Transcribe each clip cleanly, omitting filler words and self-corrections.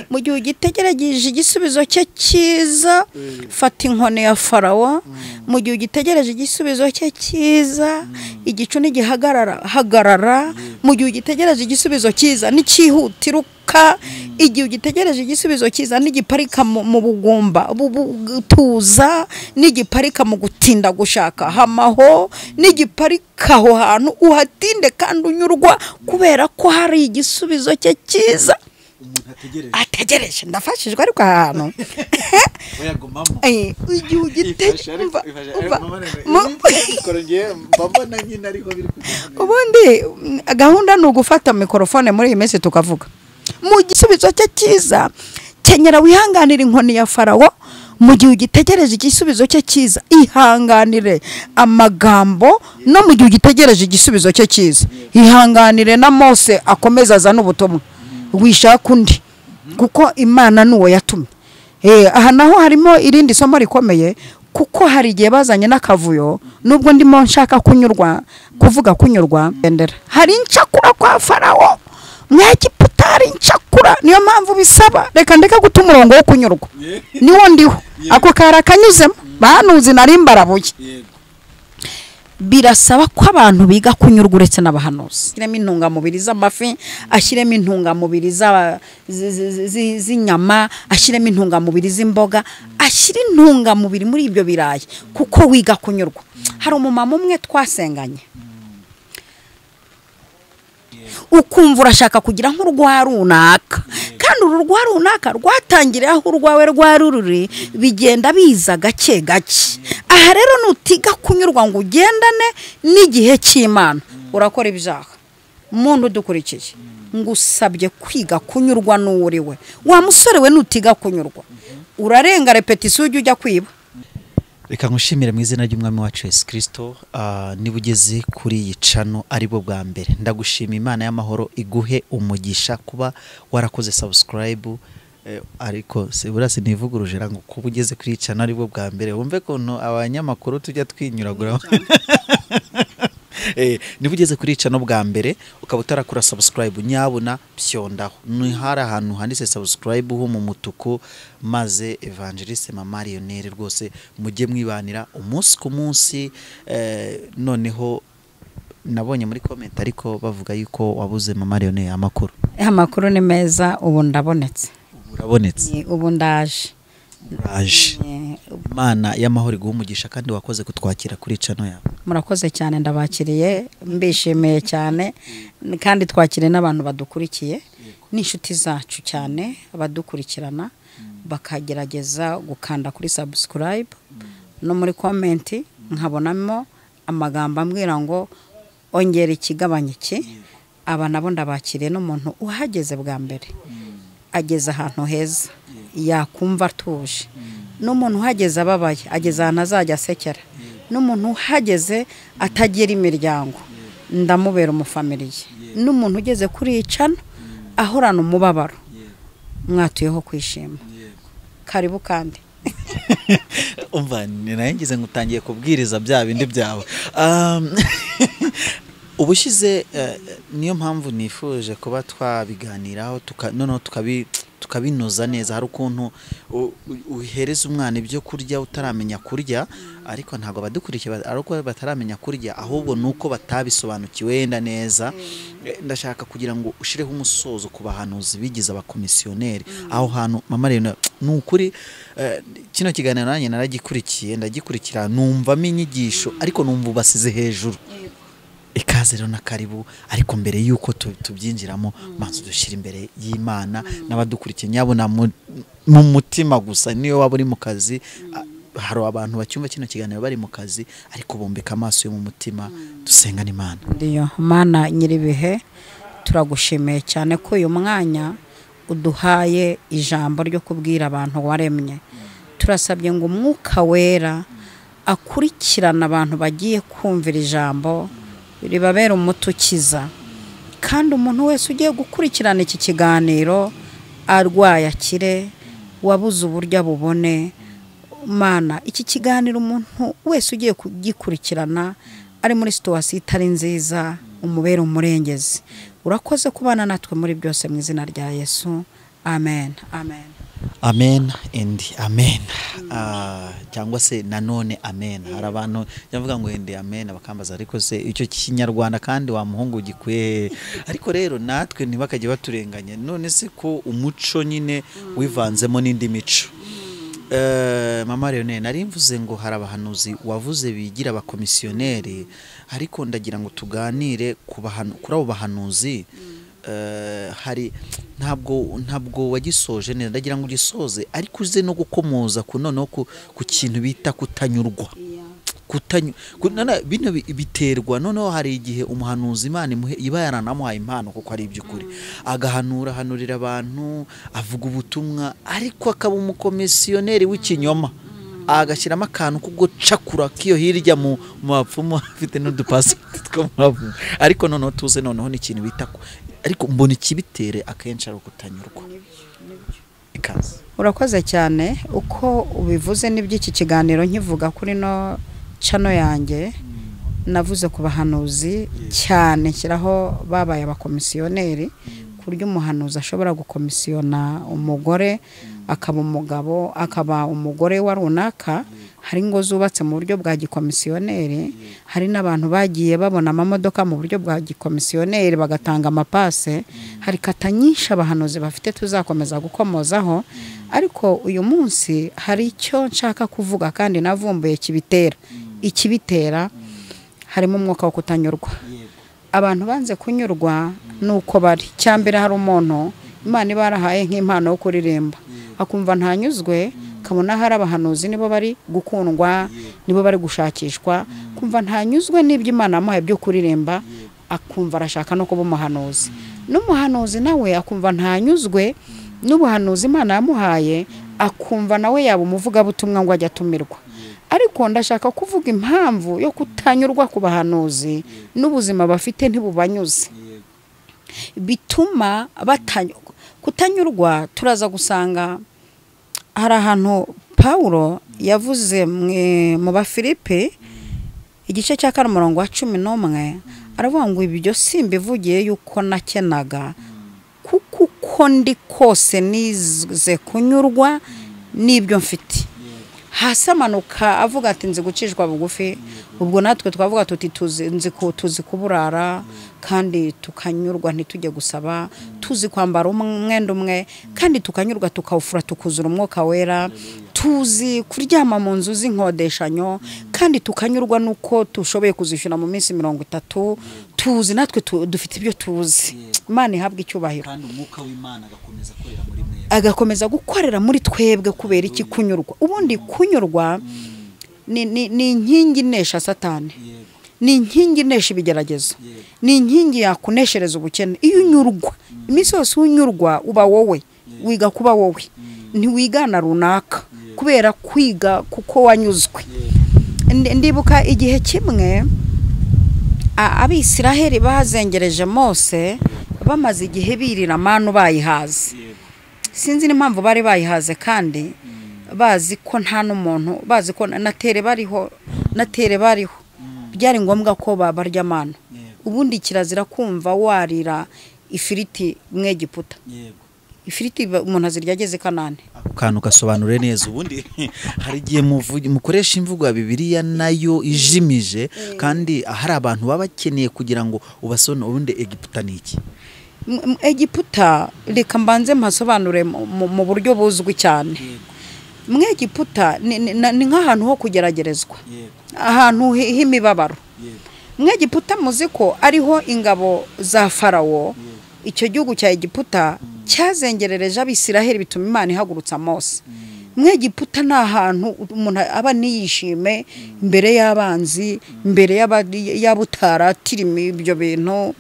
mu gihe ugitegereje igisubizo cye cyiza fata inkoni ya Farawo mu gihe ugitegereje igisubizo cye cyiza igicu hagarara mu gihe ugitegereje igisubizo cyiza n'ikihutiruka igihe ugitegereje igisubizo cyiza n'igiparika mu bugumba tuza n'igiparika mu gutinda gushaka hamaho n'igiparika aho hantu uhatinde kandi unyurwa kubera ko hari igisubizo cye cyiza ategereje ndafashijwe ariko ahantu igihe ugitegereje ubundi gahunda ni ugufata mikorofone muri iyi minsi tukavuga mu gisubizo cye cyiza kenyera wihanganira inkoni ya Farawo mu gihe ugitegereje igisubizo cye cyiza ihanganire amagambo no mu gihe ugitegereje igisubizo cye cyiza ihanganire na Mose akomeza azana ubutumwa wishaka undi kuko Imana nuwo yatumye aha naho harimo irindi somo rikomeye kuko hari igihe bazanye n'akavuyo nubwo ndimo nshaka kuvuga kunyurwa hari incakura kwa Farawo mw'Egiputa incakura niyo mpamvu bisaba reka ndeka guta umurongo wo kunyurwa niwo ndiho ako karakanyuzemo banuzi narimbarabuye birasaba ko abantu biga kunyurwa uretse n'abahanuzi ashyiremo intungamubiri z'amafi ashyiremo intungamubiri z'inyama ashyiremo intungamubiri z'imboga ashyira intungamubiri muri ibyo birayi kuko wiga kunyurwa hari umumama umwe twasenganye ukumva urashaka kugira nk'urwa runaka kandi urwa runaka rwatangiriye aho urwawe rwarururi bigenda biza gake gake aha rero nutiga kunyurwa ngo ugendane n'igihe cy'Imana urakora ibyaha umuntu udukurikiye ngusabye kwiga kunyurwa n'uriwe wa musore we nutiga kunyurwa urarenga repetition ujya kwiba reka nkushimire mu izina ry'umwami wacu Yesu Kristo niba ugeze kuri iyi channel ari bo bwa mbere ndagushima Imana y'amahoro iguhe umugisha kuba warakoze subscribe ariko se burase nivuguruje ngo kuba ugeze kuri iyi channel ari bo bwa mbere wumve ko abanyamakuru tujya twinyuragura niba ugeze kuri channel bwa mbere ukaba utarakora subscribe nyabuna byondaho ni hari ahantu handitse subscribe ho mu mutuku maze Evangeliste Mama Lionel rwose mujye mwibanira umunsi ku munsi noneho nabonye muri comment ariko bavuga yuko wabuze Mama Lionel amakuru ni meza ubu ndabonetse ubu ndaje Imana y'amahoro iguha umugisha kandi wakoze kutwakira kuri channel yawe murakoze cyane ndabakiriye mbishimiye cyane kandi twakire n'abantu badukurikiye n'inshuti zacu cyane abadukurikirana bakagerageza gukanda kuri subscribe no muri comment nkabonamo amagambo ambwira ngo ongera ikigabanye iki aba nabo ndabakiriye n'umuntu uhageze bwa mbere ageze ahantu heza yakumva atuje n'umuntu uhageze ababaye ageze ahantu azajya asekera n'umuntu uhageze atagira imiryango ndamubera umufamiliye n'umuntu ugeze kuri icana ahorana umubabaro mwatuyeho kwishima karibu kandi umva ninayengize ngutangiye kubwiriza bya bindi byawe ubushize niyo mpamvu nifuje kuba twabiganiraho noneho tukabinoza neza hari ukuntu uhereza umwana ibyo kurya utaramenya kurya ariko ntago badukurikiye ariko bataramenya kurya ahubwo nuko batabisobanukiwe wenda neza ndashaka kugira ngo ushireho umusozo ku bahanuzi bigize abakomisiyoneri aho hantu Mama Lionel nukuri kino kiganiro nanye naragikurikiye ndagikurikira numva inyigisho ariko numva basize hejuru ikaze rero na karibu ariko mbere yuko tubyinjiramo manzo dushira imbere y'Imana n'abadukurikiye nyabona mu mutima gusa niyo waba uri mu kazi hari abantu bacyumva kino kiganiro bari mu kazi ariko bombeka amaso yo mu mutima dusengana Imana ndiyo Mana nyiribihe turagushimiye cyane ko uyu mwanya uduhaye ijambo ryo kubwira abantu waremye turasabye ngo umwuka wera akurikirana abantu bagiye kumvira ijambo ribabera umutukiza kandi umuntu wese ugiye gukurikirana iki kiganiro arwaye akire wabuze uburyo bubone Mana iki kiganiro umuntu wese ugiye kugikurikirana ari muri situation itari nziza umubera umurengezi urakoze kubana natwe muri byose mu izina rya Yesu, amen. Amen. Amen and amen. Cyangwa se nanone amen. Hari abantu yavuga ngo ende amen abakambaza, ariko se icyo kinyarwanda kandi wa muhungu gikwiye. Ariko rero natwe ntibakajye baturenganya, none se ko umuco nyine wivanzemo n'indi mico. Mama Leonel, nari mvuze ngo hari abahanuzi wavuze bigira abakomisiyoneri, ariko ndagira ngo tuganire kuri abo bahanuzi. Hari ntabwo wagisoje neza, ndagira ngo ugisoze ariko uze no gukomoza noneho ku kintu bita kutanyurwa. Bino biterwa noneho hari igihe umuhanuzi Imana iba yaranamuhaye impano kuko ari iby'ukuri, hanurira abantu, avuga ubutumwa, ariko akaba umukomisiyoneri w'ikinyoma, agashyiramo akantu ko gucakura kiyo hirya mu bapfumu afite n'udupasi two mwavu. Ariko noneho tuze noneho n'ikintu bita ariko mbona ikibitere akenshi ari ukutanyurwa. Ikaze. Urakoze cyane uko ubivuze n'iby'iki kiganiro nkivuga kuri no chano yanjye. Navuze ku bahanuzi cyane nshyiraho babaye abakomisiyoneri, ku buryo umuhanuzi ashobora gukomisiyona umugore akaba umugabo akaba umugore wa runaka. Hari ngo zubatse mu buryo bwa gikomisiyoneri, hari n'abantu bagiye babona amamodoka mu buryo bwa gikomisiyoneri bagatanga amapase. Hari kata nyinshi abahanuzi bafite tuzakomeza gukomozaho, ariko uyu munsi hari icyo nshaka kuvuga kandi navumbuye ikibitera harimo umwuka wo kutanyurwa. Abantu banze kunyurwa nuko bari cyambere. Hari umuntu Imana ibarahaye nk'impano yo kuririmba, akumva ntanyuzwe, kabona hari abahanuzi nibo bari gukundwa, nibo bari gushakishwa, kumva ntanyuzwe n'ibyo Imana amuhaye byo kuririmba, akumva arashaka no kuba umuhanuzi. N'umuhanuzi nawe akumva ntanyuzwe n'ubuhanuzi Imana yamuhaye, akumva nawe yaba umuvuga butumwa ngo ajya atumirwa. Ariko ndashaka kuvuga impamvu yo kutanyurwa ku bahanuzi n'ubuzima bafite ntibubanyuze, bituma kutanyurwa. Turaza gusanga hari ahantu Paulo yavuze mu Bafilipi igice cya 4:11, aravuga ngo ibyo simbivugiye yuko nakenaga, kuko uko ndi kose nize kunyurwa n'ibyo mfite. Hasi amanuka avuga ati nzi gucishwa bugufi. Ubwo natwe twavuga tuti tuzi kuburara kandi tukanyurwa, ntitujye gusaba, tuzi kwambara umwenda umwe kandi tukanyurwa, tukawufura tukuzura umwuka wera, tuzi kuryama mu nzu z'inkodeshanyo kandi tukanyurwa nuko tushoboye kuzishyura mu minsi 30. Tuzi natwe dufite ibyo tuzi. Imana ihabwa icyubahiro kandi umwuka w'Imana agakomeza akorera muri mwe, agakomeza gukorera muri twebwe. Kubera iki kunyurwa? Ubundi kunyurwa ni inkingi nesha Satani, ni inkingi nesha ibigeragezo, ni inkingi yakuneshereza ubukene. Iyo unyurwa iminsi yose unyurwa, uba wowe, wiga kuba wowe, ntiwigana runaka kubera kwiga kuko wanyuzwe. Ndibuka igihe kimwe Abisiraheli bazengereje Mose, bamaze igihe birira manu bayihaze. Sinzi n'impamvu bari bayihaze kandi bazi ko nta n'umuntu, bazi ko natere bariho byari ngombwa ko babarya manu. Ubundi kirazira kumva warira ifiriti mw'Egiputa. Ifiriti umuntu azirya ageze Kanani. Kantu gasobanure neza. Ubundi hari igihe mukoresha imvugo ya Bibiliya nayo ijimije, kandi hari abantu baba bakeneye kugira ngo ubasone. Ubundi Egiputa ni iki? Egiputa reka mbanze mpasobanure mu buryo buzwi cyane. Mw'Egiputa ni nk'ahantu ho kugeragerezwa, ahantu h'imibabaro. Mw'Egiputa muzi ko ariho ingabo za Farawo. Icyo gihugu cya Egiputa cyazengerereje Abisiraheli, bituma Imana ihagurutsa Mose. Mw'Egiputa ni ahantu umuntu aba niyishime imbere y'abanzi, imbere y'abutaratirimi ibyo bintu,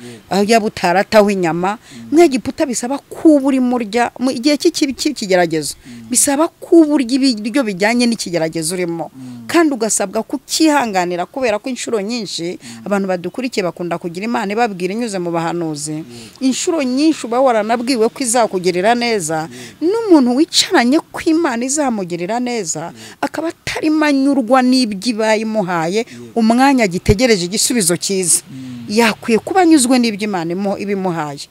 y'abutarataho inyama. Mw'Egiputa bisaba kuburi murya mu igihe cy'ikigeragezo, bisaba kuburya ibiryo bijyanye n'ikigeragezo urimo, kandi ugasabwa kukihanganira, kubera ko inshuro nyinshi abantu badukurikiye bakunda kugira Imana ibabwira inyuze mu bahanuzi. Inshuro nyinshi uba waranabwiwe ko izakugirira neza, n'umuntu wicaranye ko Imana izamugirira neza akaba atari manyurwa n'ibyo bayimuhaye, umwanya gitegereje igisubizo cyiza. yakwiye kuba anyuzwe n'ibyo Imana ibimuhaye.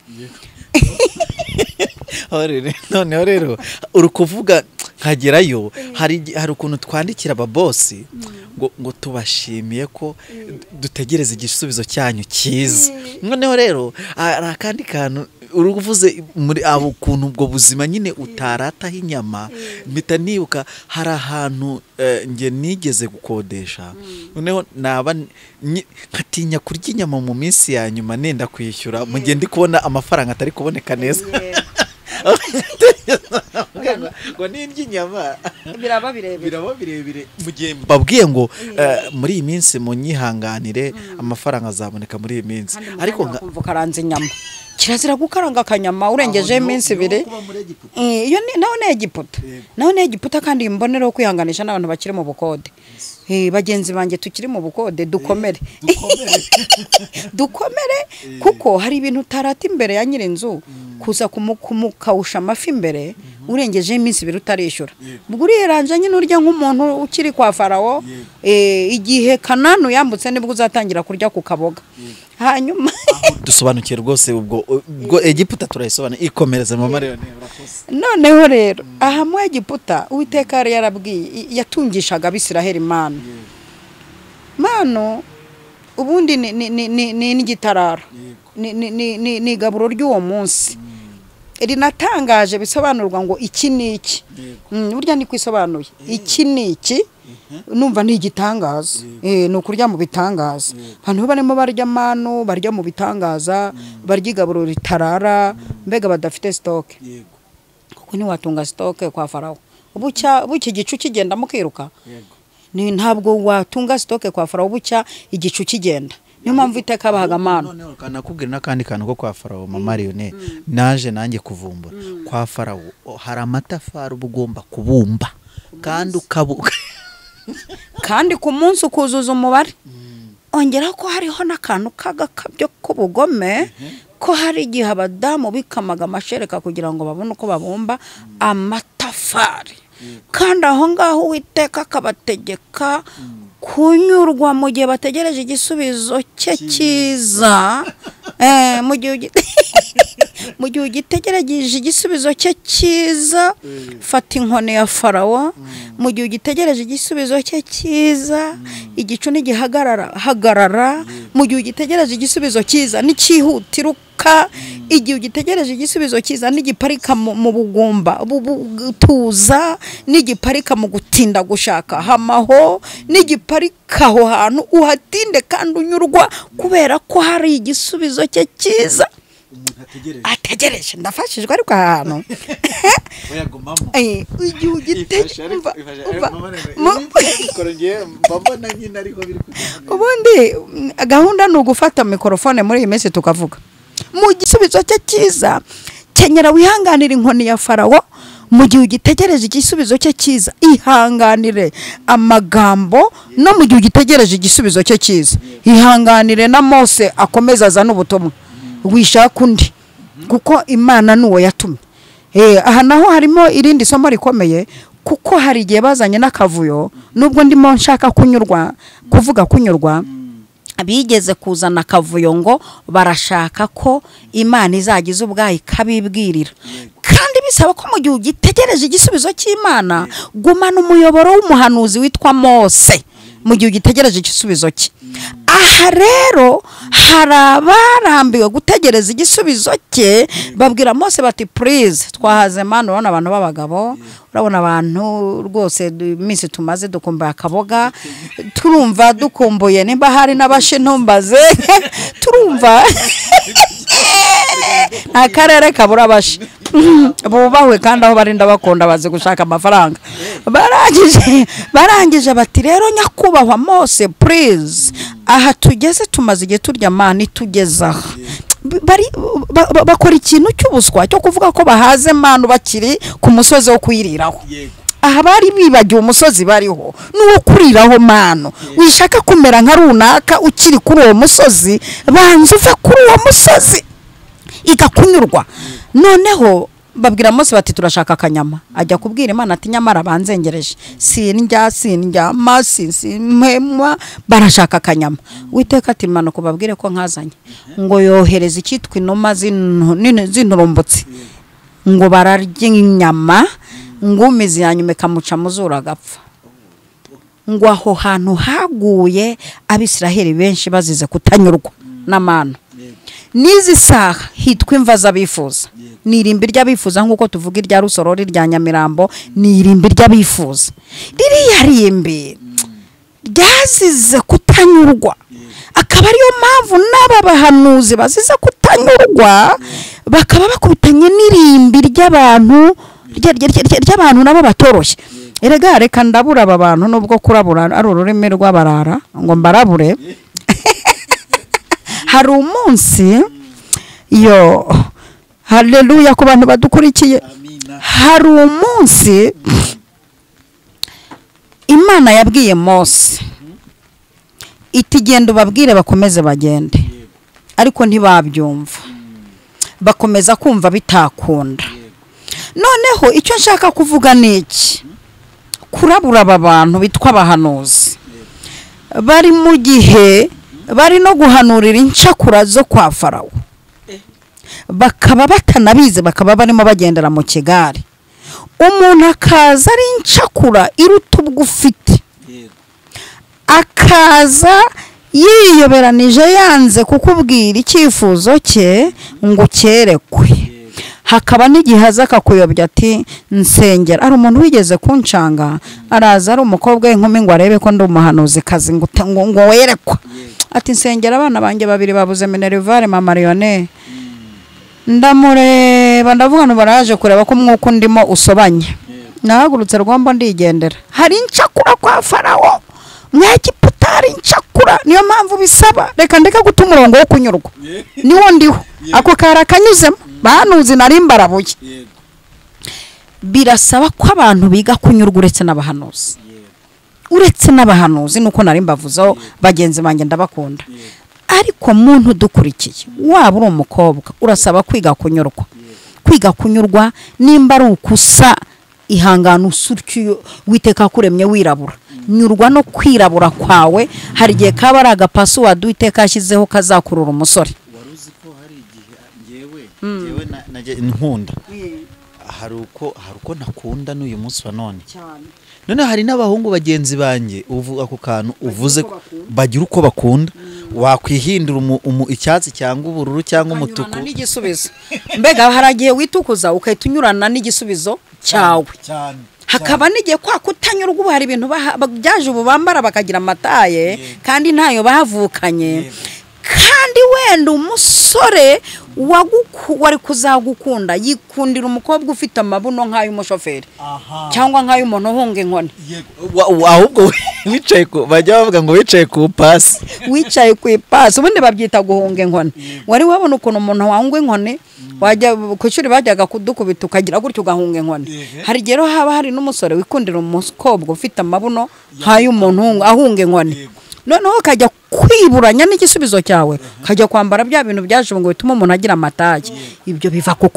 noneho rero uri kuvuga nkagerayo hari ukuntu twandikira ababosi ngo tubashimiye ko dutegereza igisubizo cyanyu cyiza. noneho rero hari akandi kantu uruvuze muri abo kuntu ubwo buzima nyine utarataho inyama, mpita nibuka hari ahantu nge nigeze gukodesha, noneho naba nkatinya kurya inyama mu minsi ya nyuma nenda kwishyura mu gihe ndi kubona amafaranga atari kuboneka neza. ngo n'indya inyama biraba birebire mu gihe babwiye ngo muri iyi minsi munyihanganire amafaranga azaboneka muri iyi minsi, ariko nkumva karanze inyama. Kirazira gukaranga akanyama urengeje iminsi 2. Iyo naho ne Egiputa kandi imbonero kwihanganisha n'abantu bakiri mu bukode. Bagenzi banjye tukiri mu bukode dukomere kuko hari ibintu utarata imbere ya nyirinzu kuza kumukawusha amafi imbere urengeje iminsi 2 utarishyura. Buguri yeranje nyine urya nk'umuntu ukiri kwa Farawo, igihe Kananu yambutse nibwo uzatangira kurya ku kaboga. Hanyuma dusobanukiye rwose ubwo Egiputa turayisobanura ikomereza mu marero urakoze. Noneho rero aha mu Egiputa Uwiteka yarabwiye yatungishaga Abisiraheli mano ubundi ni n'igitarara ni gaburo ry'uwo munsi rinatangaje bisobanurwa ngo iki niki. Burya ni kwisobanuye iki niki numva ni igitangaza. No kurya mu bitangaza, abantu barimo barya mano barya mu bitangaza, barya gaburo ritarara, mbega badafite stock. Kuko ni watunga stock kwa Farawo bucya gicu kigenda mukiruka. Ni ntabwo watunga stock kwa Farawo bucya igicu kigenda. Niyo mpamvu Iteka bahaga mano. None kanakubwira nakandi kantu ko kwa Farawo Mariyone naje nanjye kuvumbura. Kwa Farawo hari amatafari ubugomba kubumba kandi ukabuka kandi ku munsi ukuzuza umubare. Ongera ko hariho n'akantu kagakabyo k'ubugome ko hari igihe abadamu bikamaga amashereka kugira ngo babone uko babumba amatafari, kandi aho ngaho Uwiteka akabategeka kunyurwa mu gihe bategereje igisubizo cye cyiza. Mu gihe ugitegereje igisubizo cye cyiza, fata inkoni ya Farawo. Mu gihe ugitegereje igisubizo cye cyiza, igicu hagarara. Mu gihe ugitegereje igisubizo cyiza n'icihutiruka. Igihe ugitegereje igisubizo cyiza n'igiparika mu bugumba tuza, n'igiparika mu gutinda gushaka hamaho, n'igiparika aho hantu uhatinde kandi unyurwa kubera ko hari igisubizo cye cyiza ategereje. Ndafashijwe ariko ahantu igihe ubundi gahunda ni ugufata mikorofone muri iyi minsi tukavuga mu gisubizo cye cyiza. Kenyera wihanganira inkoni ya Farawo mu gihe ugitegereje igisubizo cye cyiza. Ihanganire amagambo no mu gihe ugitegereje igisubizo cye cyiza. Ihanganire na Mose akomeza azana ubutumwa. Wishaka undi kuko Imana nuwo yatumye. Aha naho harimo irindi somo rikomeye kuko hari igihe bazanye n'akavuyo, nubwo ndimo nshaka kunyurwa bigeze kuzana akavuyo ngo barashaka ko Imana izagize ubwayi kabibwirira, kandi bisaba ko mu gihe ugitegereje igisubizo cy'Imana gumana umuyoboro w'umuhanuzi witwa Mose mu gihe ugitegereje igisubizo cye. Aha rero hari abarambiwe gutegereza igisubizo cye, babwira Mose bati please twahaze mano. Urabona abantu b'abagabo, urabona abantu rwose iminsi tumaze dukumbuye akaboga, turumva dukumbuye nimba hari n'abashintumbaze turumva akarere kabura abashi bubahwe kandi aho barinda bakunda bazi gushaka amafaranga. Barangije bati rero nyakubahwa Mose please, aha tugeze tumaze igihe turya mani tugezaho. Bakora ikintu cy'ubuswa cyo kuvuga ko bahaze manu bakiri ku musozi wo kwiriraho. Aha bari bibagiwe umusozi bariho n'uwo kuriraho manu. Wishaka kumera nka runaka ukiri kuri uwo musozi, banza uve kuri uwo musozi igakunyurwa. Noneho babwira Mose bati turashaka akanyama. Ajya kubwira Imana ati nyamara banzengereje sinjya mpemwa barashaka akanyama. Uwiteka ati Imana kubabwire ko nkazanye ngo yohereza icyitwa inuma zinturumbutse ngo bararya inyama ngo umizi yanyuma ikamuca muzura agapfa. Ngo aho hantu haguye Abisiraheli benshi bazize kutanyurwa n'amana. Nizi saha hitwa imva z'abifuza. Ni irimbi ry'abifuza nk'uko tuvuga irya Rusorori rya Nyamirambo, ni irimbi ry'abifuza. Ririya rimbi ryazize kutanyurwa, akaba ariyo mpamvu n'aba bahanuzi bazize kutanyurwa bakaba bakubitanye n'irimbi ry'abantu nabo batoroshye. Erega reka ndabura aba bantu nubwo kurabura ari ururimi rw'abarara ngo mbarabure. Hari umunsi haleluya ku bantu badukurikiye. Hari umunsi Imana yabwiye Mose iti genda ubabwire bakomeze bagende, ariko ntibabyumva, bakomeza kumva bitakunda. Noneho icyo nshaka kuvuga ni iki, kurabura aba bantu bitwa abahanuzi bari mu gihe bari no guhanurira incakura zo kwa Farawo, bakaba batanabize, bakaba barimo bagendera mu kigare. Umuntu akaza ari incakura iruta ubwo ufite, akaza yiyoberanije yanze kukubwira icyifuzo cye ngo cyerekwe. Hakaba n'igihe aza akakuyobya ati nsengera. Ari umuntu wigeze kuncanga, araza ari umukobwa w'inkumi ngo arebe ko ndi umuhanuzi kazi ngo werekwa, ati nsengera abana banjye babiri babuze Minerivare mama Marione. Ndamureba ndavuga baraje kureba ko mwuko ndimo usobanye. Nahagurutse rwombo ndigendera. Hari incakura kwa Farawo, mw'Egiputari incakura. Niyo mpamvu bisaba reka ndeka guta umurongo wo kunyurwa, niwo ndiho ako kara kanyuzemo bahanuzi nari mbarabuye. Birasaba ko abantu biga kunyurwa uretse n'abahanuzi nuko nari mbavuzaho bagenzi banjye ndabakunda. Ariko muntu dukurikiye waba uri umukobwa urasaba kwiga kunyurwa nimba ari ukusa ihangana usuryo witeka kuremye wirabura. Nyurwa no kwirabura kwawe, hari gihe kaba ari agapasuwadi witeka ashyizeho kazakurura umusore. Waruzi ko hari igihe ngewe nkunda hari uko nakunda n'uyu munsi wa none. None hari n'abahungu bagenzi banjye uvuga ako kantu uvuze bagira uko bakunda, wakwihindura icyatsi cyangwa ubururu cyangwa umutuku n'igisubizo. Mbega haragiye witukuza ukahita unyurana n'igisubizo cyawe. Hakaba n'igihe kwa kutanyurwa ubu hari ibintu byaje ubu bambara bakagira amataye kandi ntayo bahavukanye. Kandi wenda umusore wari kuzagukunda yikundira umukobwa ufite amabuno nk'ay'umushoferi cyangwa nk'ay'umuntu uhunga inkoni. Ahubwo wicaye bajya bavuga ngo wicaye ku pasi, wicaye ku ipasi ubundi babyita guhunga inkoni. Wari wabona ukuntu umuntu wahunga inkoni wajya ku ishuri bajyaga kudukubita ukagira gutyo ugahunga inkoni. Hari rero haba hari n'umusore wikundira umukobwa ufite amabuno nk'ay'umuntu ahunga inkoni. Noneho kajya kwiburanya n'igisubizo cyawe, kajya kwambara bya bintu byaje ngo bituma umuntu agira amataye. Ibyo biva ku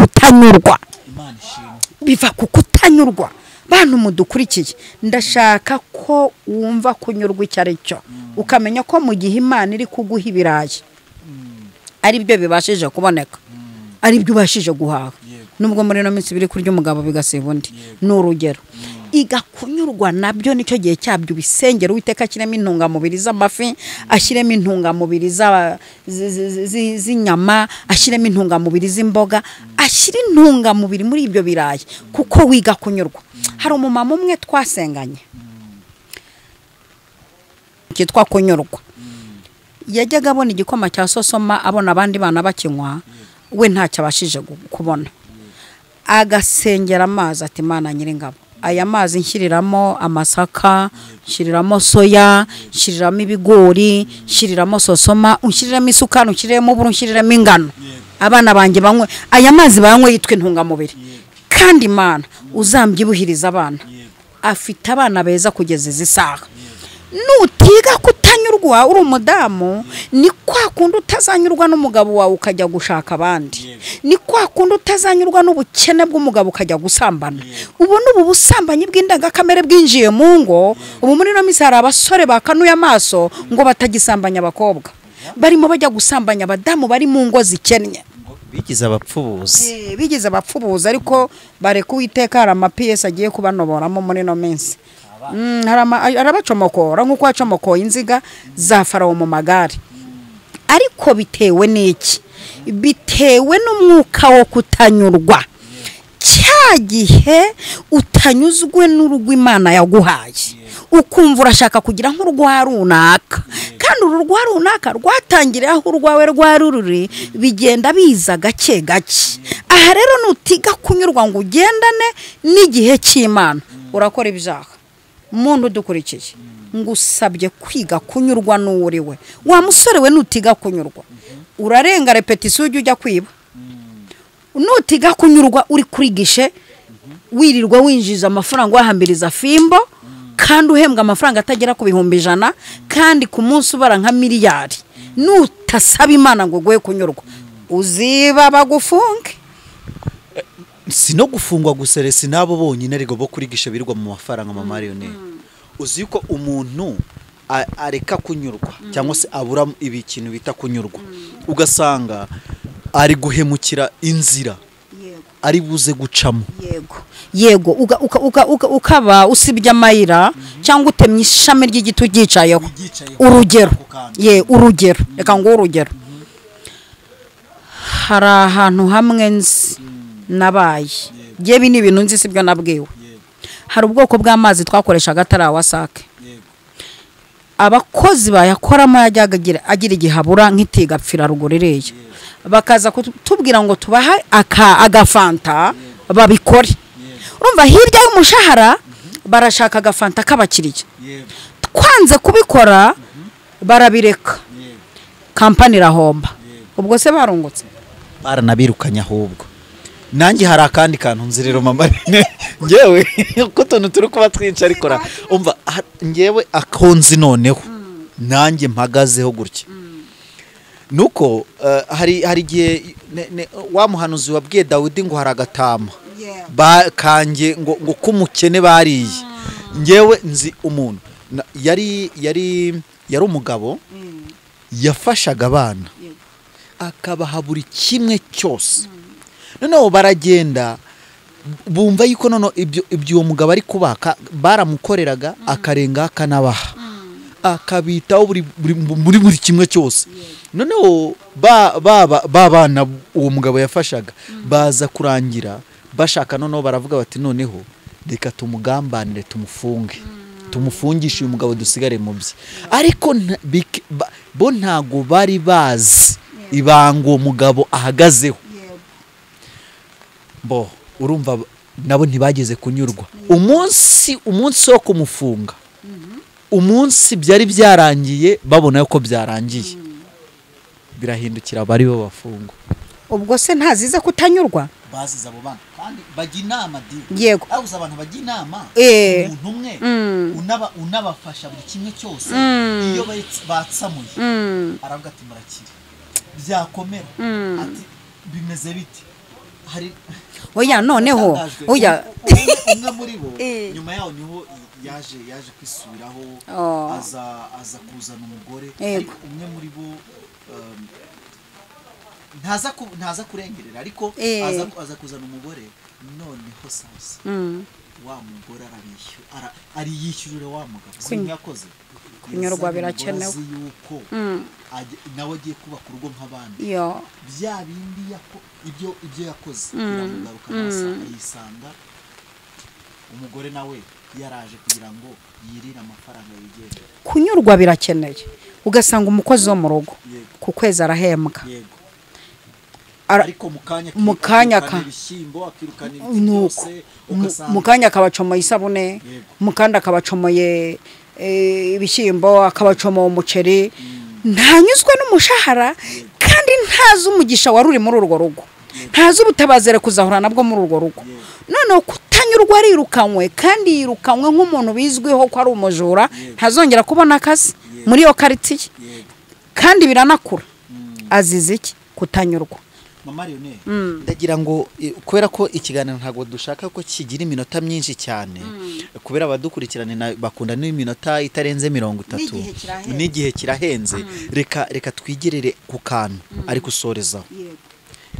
kutanyurwa, bantu mudukurikiye. Ndashaka ko wumva kunyurwa icyo ari cyo, ukamenya ko mu gihe Imana iri kuguha ibirayi ari byo bibashije kuboneka, ari byo ubashije guhaha. Nubwo muri no minsi biri kurya umugabo bigasiba undi, n'urugero. Iga kunyurwa nabyo nicyo gihe cyabyo bisengera Uwiteka ashyiremo intungamubiri z'amafi, ashyiremo intungamubiri z'inyama, ashyiremo intungamubiri z'imboga, ashyira intungamubiri muri ibyo birayi kuko wiga kunyurwa. Hari umumama umwe twasenganye kitwa kunyurwa, yajyaga abona igikoma cya sosoma abona abandi bana bakinywa, we ntacyo abashije kubona, agasengera amazi ati Mana Nyiringabo, aya mazi nshyiriramo amasaka, nshyiriramo soya, nshyiriramo ibigori, nshyiriramo sosoma, nshyiriramo isukari, nshyiriramo uburo, nshyiriramo ingano, abana banjye banywe aya mazi banywe yitwa intungamubiri. Kandi Imana uzambyibuhiriza abana, afite abana beza kugeza izi saha. Nutiga kutanyurwa utanyurwa uri umudamu ni kwa kundi utazanyurwa n'umugabo wawe ukajya gushaka abandi, ni kwa kundi utazanyurwa n'ubukene bw'umugabo ukajya gusambana. Ubu n'ubu busambanyi bw'indangakamere bwinjiye mu ngo. Ubu muri no minsi hari abasore bakanuye amaso ngo batagisambanya abakobwa, barimo bajya gusambanya abadamu bari mu ngo zikennye. bigize abapfubuzi. Bigize abapfubuzi ariko bareka Uwiteka hari amapiyesi agiye kubanoboramo muri no minsi. Arabacomokora nk'uko wacomokoye inziga za Farawo mu magare. Ariko bitewe n'iki? Bitewe n'umwuka wo kutanyurwa. Cya gihe utanyuzwe n'urugo Imana yaguhaye, ukumva urashaka kugira nk'urwa runaka, kandi urwa runaka rwatangiriye aho urwawe rwarururi, bigenda biza gake gake. Aha rero nutiga kunyurwa ngo ugendane n'igihe cy'Imana, urakora ibyaha. Umuntu dukurikiye ngusabye kwiga kunyurwa n'uwuriwe. Wa musore we nutiga kunyurwa, urarenga repetition ujya kwiba. Nutiga kunyurwa uri kurigishe, wirirwa winjiza amafaranga wahambiriza fimbo, kandi uhembwa amafaranga atagera ku 100,000, kandi ku munsi ubara nka miliyari. Nutasaba Imana ngo goye kunyurwa, uziba bagufunge. Sino gufungwa guseresi nabo bonyine ariko bo kurigisha birirwa mu mafaranga mu mariyone. Uzi ko umuntu areka kunyurwa cyangwa se abura ikintu bita kunyurwa, ugasanga ari guhemukira inzira ari buze gucamo. Yego ukaba usibye amayira cyangwa utemye ishami ry'igiti ugicayeho. Urugero reka ngo urugero, hari ahantu hamwe nzi nabaye, yewe ni ibintu nzi sibyo nabwiwe. Hari ubwoko bw'amazi twakoreshaga atarawasake, abakozi bayakoramo yajyaga agira igihabura nk'itiga pfira rugorereye, bakaza kutubwira ngo tubaha agafanta babikore. Urumva hirya y'umushahara barashaka agafanta k'abakiriya, twanze kubikora barabireka, kampani irahomba. Ubwo se barungutse, baranabirukanya. Ahubwo nanjye hari akandi kantu nzi rero mama, ngewe uko tuntu turi kuba twinshi ariko umva ngewe akonzi noneho nanjye mpagazeho gutya nuko hari igihe wa muhanuzi wabwiye Dawidi ngo hari agatama kanjye ngo kumukene bariye. Ngewe nzi umuntu yari umugabo yafashaga abana akabaha buri kimwe cyose, noneho baragenda bumva yuko noneho ibyo uwo mugabo ari kubaka baramukoreraga akarenga akanabaha, akabitaho buri kimwe cyose. Noneho bana uwo mugabo yafashaga baza kurangira bashaka, noneho baravuga bati noneho reka tumugambanire tumufungishe uyu mugabo dusigare mu bye. Ariko bo ntago bari bazi ibanga uwo mugabo ahagazeho. Bo urumva nabo ntibageze kunyurwa. Umunsi wo kumufunga, umunsi byari byarangiye babona yuko byarangiye, birahindukira bari bo bafungwa. Ubwo se ntaziza kutanyurwa, baziza abo bana kandi bajya inama yego abuza abantu bajya inama umuntu umwe unabafasha buri kimwe cyose. Iyo batsamuye aravuga ati murakire byakomera, ati bimeze biti. Hari oya noneho oya umwe muri bo nyuma yaho niho yaje kwisubiraho, aza kuzana umugore. Ariko umwe muri bo ntaza kurengerera, ariko aza kuzana umugore. Noneho sasa wa mugore ariyishyurira wa mugabo sinyakoze. Kunyurwa birakenewe yuko nawe agiye kubaka urugo nk'abandi, bya bindi ibyo yakoze biramugaruka nasa yisanga umugore nawe yaraje kugira ngo yirire amafaranga yigeze. Kunyurwa birakeneye, ugasanga umukozi wo mu rugo ku kwezi arahembwa, ariko mukanya ibishyimbo akirukana ibiti byose, mukanya akabacomoye isabune, mukanda akabacomoye ibishyimbo, akabacomoye umuceri. Ntanyuzwe n'umushahara kandi ntazi umugisha wari uri muri urwo rugo, ntazi ubutabazere kuzahura nabwo muri urwo rugo. Noneho kutanyurwa arirukanwe, kandi yirukanwe nk'umuntu bizwiho ko ari umujura, ntazongera kubona akazi. muri iyo karitsiye kandi biranakura azize iki kutanyurwa. Mama Lionel ndagira ngo kubera ko ikiganiro ntago dushaka ko kigira iminota myinshi cyane kubera abadukurikirane bakunda n'iminota itarenze 30 n'igihe kirahenze reka twigirire ku kantu ari gusorezaho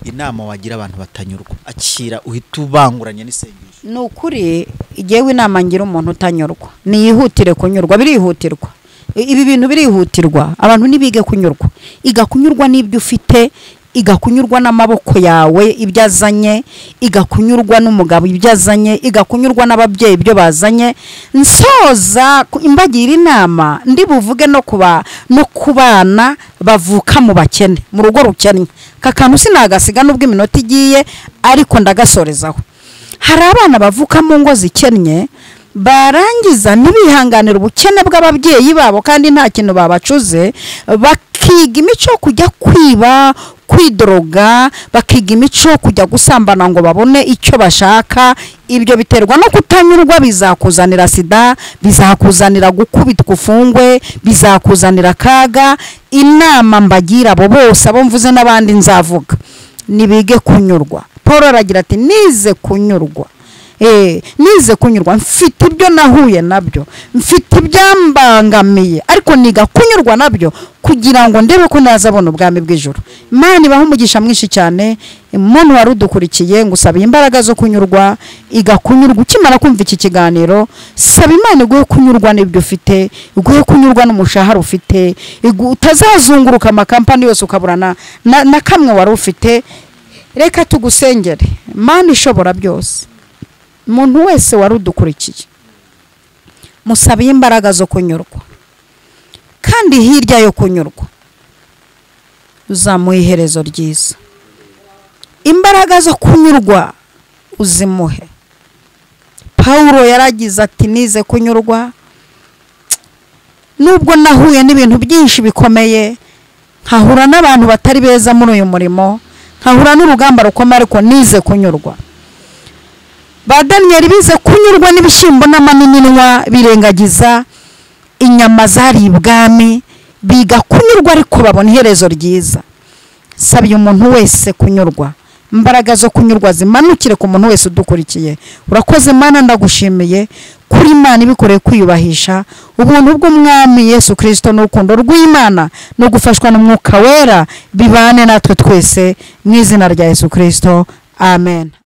inama wagira abantu batanyurwa akira uhita ubanguranya n'isengesho. Nukuri igiyewe inama ngira umuntu utanyurwa niyihutire kunyurwa birihutirwa ibi bintu birihutirwa abantu nibige kunyurwa igakunyurwa n'ibyo ufite igakunyurwa n'amaboko yawe ibyo azanye igakunyurwa n'umugabo ibyo azanye igakunyurwa n'ababyeyi ibyo bazanye. Nsoza imbagira inama ndi buvuge no kubana bavuka mu bakene mu rugo rukennye kakantu sinagasiga nubwo iminota igiye ariko ndagasorezaho. Hari abana bavuka mu ngo zikennye barangiza nibihanganira ubukene bw'ababyeyi babo kandi nta kintu babacuze bakiga imico kujya kwiba kwidoroga bakiga imico kujya gusambana ngo babone icyo bashaka. Ibyo biterwa no kutanyurwa bizakuzanira sida bizakuzanira gukubitwa ufungwe bizakuzanira kaga. Inama mbagira abo bose abo mvuze n'abandi nzavuga nibige kunyurwa. Paul aragira ati nize kunyurwa nize kunyurwa mfite ibyo nahuye nabyo mfite ibyambangamiye ariko niga kunyurwa nabyo kugira ngo ndebe ko nazabona ubwami bw'ijuru. Imana ibaho umugisha mwinshi cyane. Umuntu wari udukurikiye ngusaba imbaraga zo kunyurwa igakunyurwa ukimara kumva iki kiganiro saba Imana iguhe kunyurwa n'ibyo ufite iguhe kunyurwa n'umushahara ufite utazazunguruka amakampani yose ukaburana na kamwe wari ufite. Reka tugusengere. Imana ishobora byose umuntu wese wari udukurikiye musabiye imbaraga zo kunyurwa kandi hirya yo kunyurwa uzamuha iherezo ryiza. Imbaraga zo kunyurwa uzimuhe. Paulo yaragize ati nize kunyurwa nubwo nahuye n'ibintu byinshi bikomeye nkahura n'abantu batari beza muri uyu murimo nkahura n'urugamba rukomeye ariko nize kunyurwa. Ba Daniel bize kunyurwa n'ibishimbo n'amaninwa birengagiza inyama zari ibwami biga kunyurwa ariko babona iherezo ryiza. Sabiye umuntu wese kunyurwa imbaraga zo kunyurwa zimanukire ku muntu wese udukurikiye. Urakoze Mana ndagushimiye kuri Imana ibikoreye kwiyubahisha ubuntu bw'umwami Yesu Kristo n'urukundo rw'Imana no gufashwa n'umwuka wera bibane natwe twese mu izina rya Yesu Kristo amen.